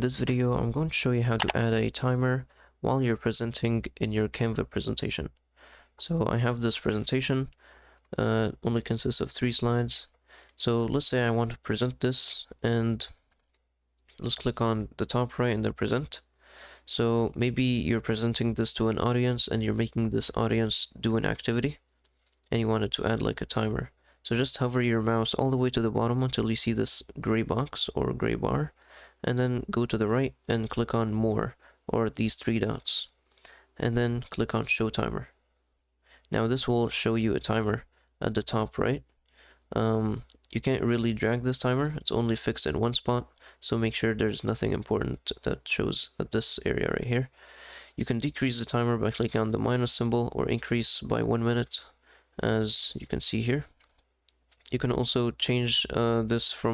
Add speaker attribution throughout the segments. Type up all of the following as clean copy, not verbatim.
Speaker 1: this video, I'm going to show you how to add a timer while you're presenting in your Canva presentation. So I have this presentation, only consists of 3 slides. So let's say I want to present this, and let's click on the top right and then present. So maybe you're presenting this to an audience and you're making this audience do an activity, and you wanted to add like a timer. So just hover your mouse all the way to the bottom until you see this gray box or gray bar, and then go to the right and click on more, or these 3 dots, and then click on show timer. Now this will show you a timer at the top right. You can't really drag this timer, it's only fixed in one spot, so make sure there's nothing important that shows at this area right here. You can decrease the timer by clicking on the minus symbol, or increase by 1 minute, as you can see here. You can also change this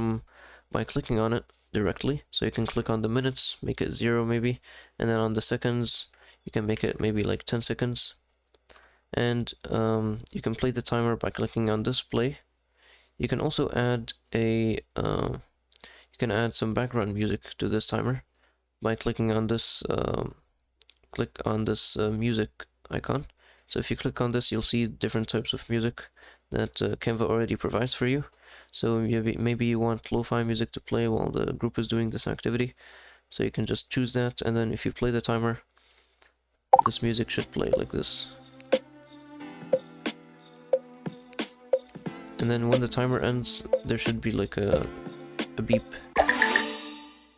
Speaker 1: by clicking on it directly. So you can click on the minutes, make it 0 maybe, and then on the seconds, you can make it maybe like 10 seconds. And you can play the timer by clicking on display. You can also add some background music to this timer by clicking on this music icon. So if you click on this, you'll see different types of music that Canva already provides for you. So maybe you want lo-fi music to play while the group is doing this activity. So you can just choose that, and then if you play the timer, this music should play like this. And then when the timer ends, there should be like a beep,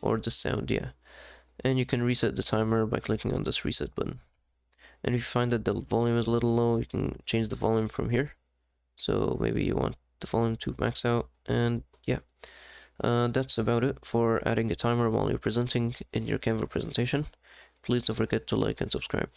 Speaker 1: or the sound, yeah. And you can reset the timer by clicking on this reset button. And if you find that the volume is a little low, you can change the volume from here. So maybe you want the volume to max out, and yeah. That's about it for adding a timer while you're presenting in your Canva presentation. Please don't forget to like and subscribe.